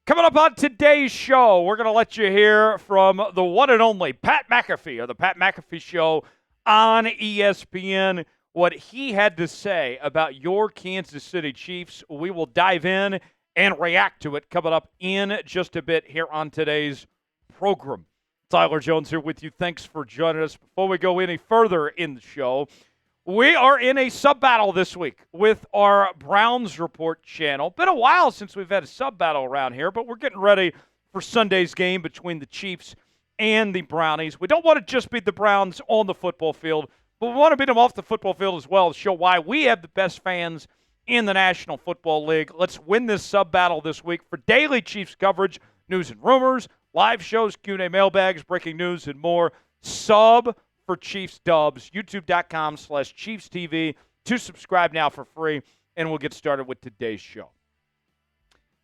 Coming up on today's show, we're going to let you hear from the one and only Pat McAfee of the Pat McAfee Show on ESPN, what he had to say about your Kansas City Chiefs. We will dive in and react to it coming up in just a bit here on today's program. Tyler Jones here with you. Thanks for joining us. Before we go any further in the show, we are in a sub-battle this week with our Browns Report channel. Been a while since we've had a sub-battle around here, but we're getting ready for Sunday's game between the Chiefs and the Brownies. We don't want to just beat the Browns on the football field, but we want to beat them off the football field as well to show why we have the best fans in the National Football League. Let's win this sub-battle this week for daily Chiefs coverage, news and rumors, live shows, Q&A mailbags, breaking news, and more. Sub for Chiefs Dubs, youtube.com/Chiefs TV to subscribe now for free, and we'll get started with today's show.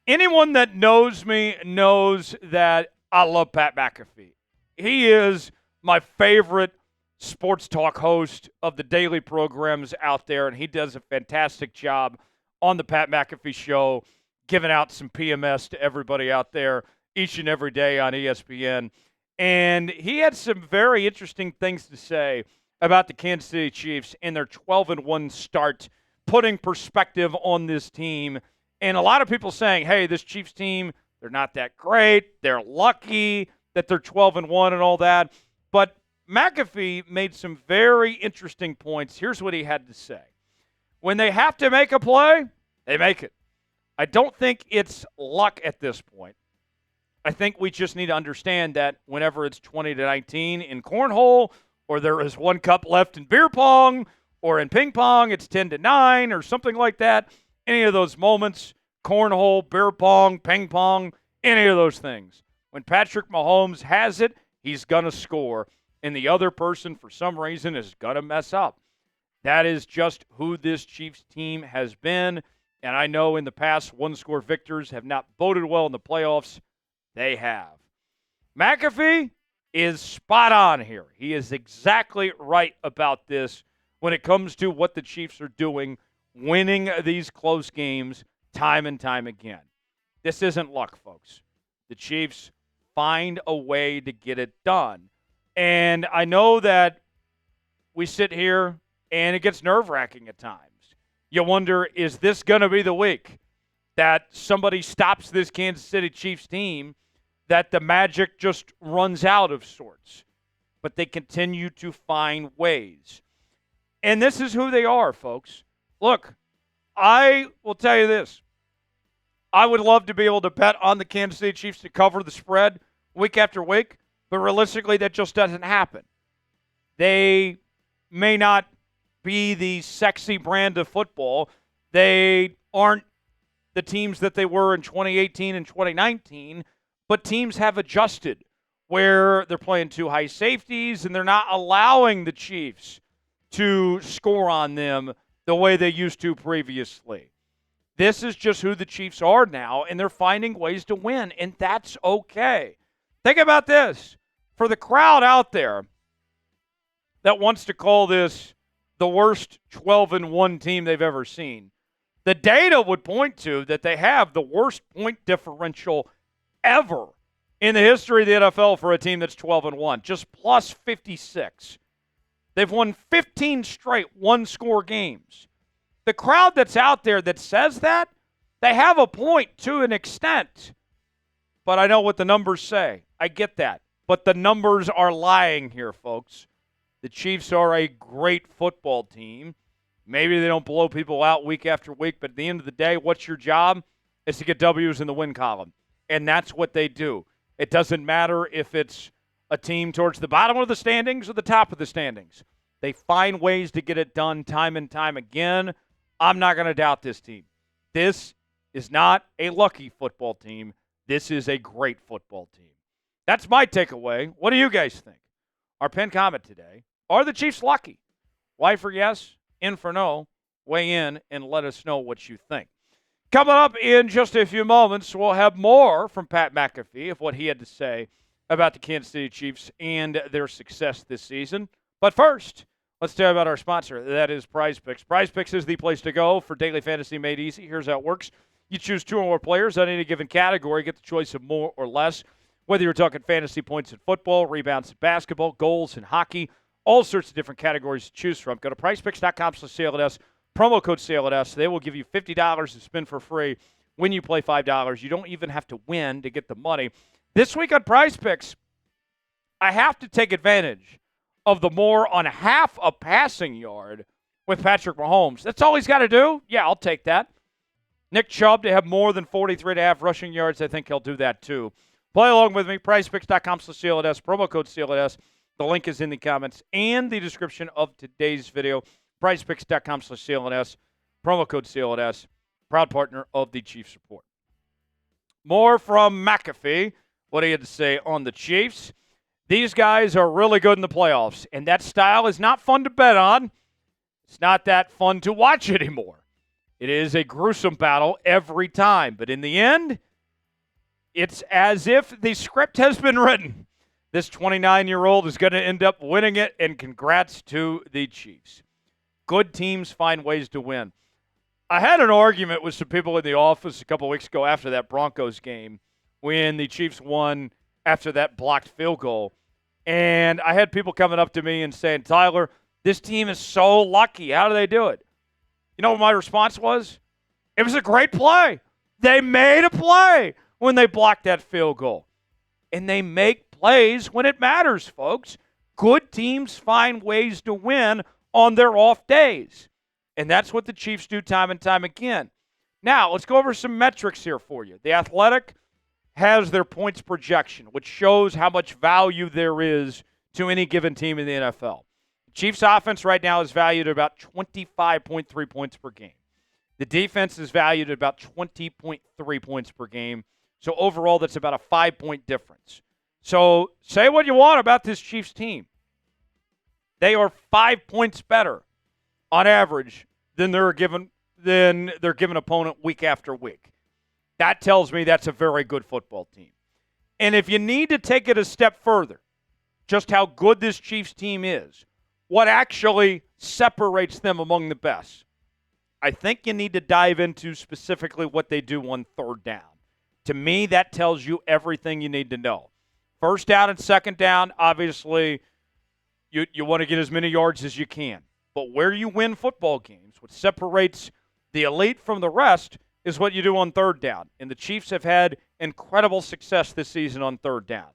Anyone that knows me knows that I love Pat McAfee. He is my favorite sports talk host of the daily programs out there, and he does a fantastic job on the Pat McAfee Show, giving out some PMS to everybody out there each and every day on ESPN. And he had some very interesting things to say about the Kansas City Chiefs and their 12-1 start, putting perspective on this team. And a lot of people saying, hey, this Chiefs team, they're not that great. They're lucky that they're 12-1 and all that. But McAfee made some very interesting points. Here's what he had to say. When they have to make a play, they make it. I don't think it's luck at this point. I think we just need to understand that whenever it's 20-19 in cornhole, or there is one cup left in beer pong, or in ping pong, it's 10-9 or something like that. Any of those moments, cornhole, beer pong, ping pong, any of those things. When Patrick Mahomes has it, he's going to score, and the other person, for some reason, is going to mess up. That is just who this Chiefs team has been, and I know in the past, one-score victors have not boded well in the playoffs. They have. McAfee is spot on here. He is exactly right about this when it comes to what the Chiefs are doing, winning these close games time and time again. This isn't luck, folks. The Chiefs find a way to get it done. And I know that we sit here and it gets nerve-wracking at times. You wonder, is this going to be the week that somebody stops this Kansas City Chiefs team, that the magic just runs out of sorts? But they continue to find ways. And this is who they are, folks. Look, I will tell you this. I would love to be able to bet on the Kansas City Chiefs to cover the spread week after week, but realistically, that just doesn't happen. They may not be the sexy brand of football. They aren't the teams that they were in 2018 and 2019, but teams have adjusted where they're playing two high safeties and they're not allowing the Chiefs to score on them the way they used to previously. This is just who the Chiefs are now, and they're finding ways to win, and that's okay. Think about this. For the crowd out there that wants to call this the worst 12-1 team they've ever seen, the data would point to that they have the worst point differential ever in the history of the NFL for a team that's 12-1, just plus 56. They've won 15 straight one-score games. The crowd that's out there that says that, they have a point to an extent. But I know what the numbers say. I get that. But the numbers are lying here, folks. The Chiefs are a great football team. Maybe they don't blow people out week after week, but at the end of the day, what's your job? It's to get W's in the win column. And that's what they do. It doesn't matter if it's a team towards the bottom of the standings or the top of the standings. They find ways to get it done time and time again. I'm not going to doubt this team. This is not a lucky football team. This is a great football team. That's my takeaway. What do you guys think? Our pinned comment today, are the Chiefs lucky? Y for yes, in for no. Weigh in and let us know what you think. Coming up in just a few moments, we'll have more from Pat McAfee of what he had to say about the Kansas City Chiefs and their success this season. But first, let's tell you about our sponsor. That is PrizePicks. PrizePicks is the place to go for daily fantasy made easy. Here's how it works. You choose 2 or more players on any given category, get the choice of more or less. Whether you're talking fantasy points in football, rebounds in basketball, goals in hockey, all sorts of different categories to choose from. Go to PrizePicks.com/SaleAtS, promo code SaleAtS. They will give you $50 to spin for free when you play $5. You don't even have to win to get the money. This week on PrizePicks, I have to take advantage of the more on half a passing yard with Patrick Mahomes. That's all he's got to do? Yeah, I'll take that. Nick Chubb to have more than 43.5 rushing yards. I think he'll do that too. Play along with me. PrizePicks.com/SaleAtS, promo code SaleAtS. The link is in the comments and the description of today's video. PrizePicks.com/SaleAtS, promo code SaleAtS. Proud partner of the Chiefs Report. More from McAfee. What he had to say on the Chiefs. These guys are really good in the playoffs, and that style is not fun to bet on. It's not that fun to watch anymore. It is a gruesome battle every time, but in the end, it's as if the script has been written. This 29-year-old is going to end up winning it, and congrats to the Chiefs. Good teams find ways to win. I had an argument with some people in the office a couple weeks ago after that Broncos game when the Chiefs won after that blocked field goal. And I had people coming up to me and saying, Tyler, this team is so lucky. How do they do it? You know what my response was? It was a great play. They made a play when they blocked that field goal. And they make plays when it matters, folks. Good teams find ways to win on their off days. And that's what the Chiefs do time and time again. Now, let's go over some metrics here for you. The Athletic has their points projection, which shows how much value there is to any given team in the NFL. The Chiefs' offense right now is valued at about 25.3 points per game. The defense is valued at about 20.3 points per game. So overall, that's about a 5-point difference. So say what you want about this Chiefs team. They are 5 points better on average than their given opponent week after week. That tells me that's a very good football team. And if you need to take it a step further, just how good this Chiefs team is, what actually separates them among the best, I think you need to dive into specifically what they do on third down. To me, that tells you everything you need to know. First down and second down, obviously, you want to get as many yards as you can. But where you win football games, what separates the elite from the rest is what you do on third down. And the Chiefs have had incredible success this season on third down.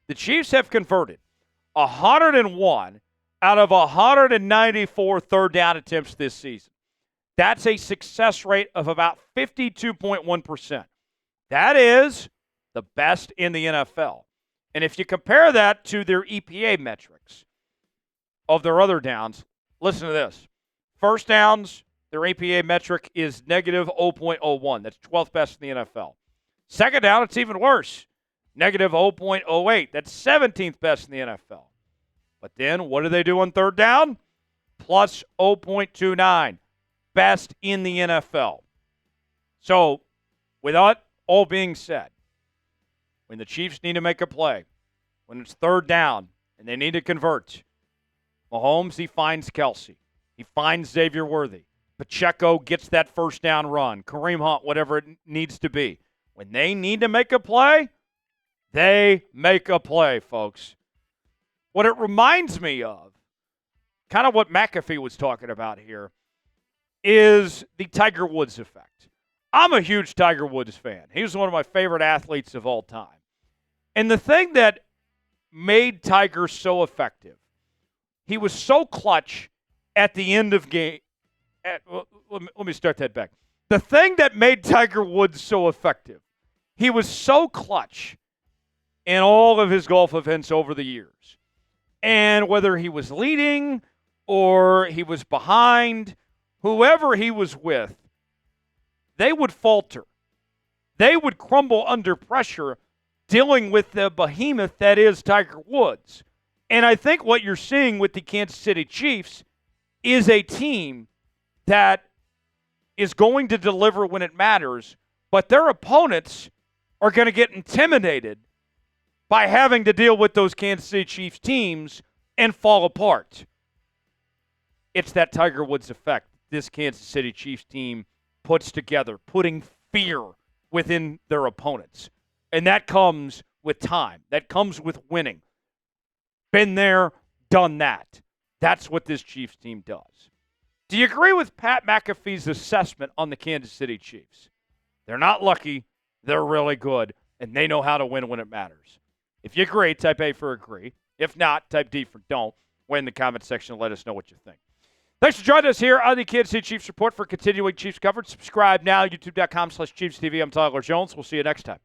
The Chiefs have converted 101 out of 194 third down attempts this season. That's a success rate of about 52.1%. That is the best in the NFL. And if you compare that to their EPA metrics of their other downs, listen to this. First downs, their EPA metric is negative 0.01. That's 12th best in the NFL. Second down, it's even worse. Negative 0.08. That's 17th best in the NFL. But then what do they do on third down? Plus 0.29. Best in the NFL. So, with that all being said, when the Chiefs need to make a play, when it's third down and they need to convert, Mahomes, he finds Kelce. He finds Xavier Worthy. Pacheco gets that first down run. Kareem Hunt, whatever it needs to be. When they need to make a play, they make a play, folks. What it reminds me of, kind of what McAfee was talking about here, is the Tiger Woods effect. I'm a huge Tiger Woods fan. He was one of my favorite athletes of all time. And the thing that made Tiger so effective, he was so clutch at the end of game. Let me start that back. The thing that made Tiger Woods so effective, he was so clutch in all of his golf events over the years. And whether he was leading or he was behind, whoever he was with, they would falter. They would crumble under pressure dealing with the behemoth that is Tiger Woods. And I think what you're seeing with the Kansas City Chiefs is a team that is going to deliver when it matters, but their opponents are going to get intimidated by having to deal with those Kansas City Chiefs teams and fall apart. It's that Tiger Woods effect this Kansas City Chiefs team puts together, putting fear within their opponents. And that comes with time. That comes with winning. Been there, done that. That's what this Chiefs team does. Do you agree with Pat McAfee's assessment on the Kansas City Chiefs? They're not lucky. They're really good, and they know how to win when it matters. If you agree, type A for agree. If not, type D for don't. Weigh in the comment section and let us know what you think. Thanks for joining us here on the Kansas City Chiefs Report. For continuing Chiefs coverage, subscribe now, youtube.com/ChiefsTV. I'm Tyler Jones. We'll see you next time.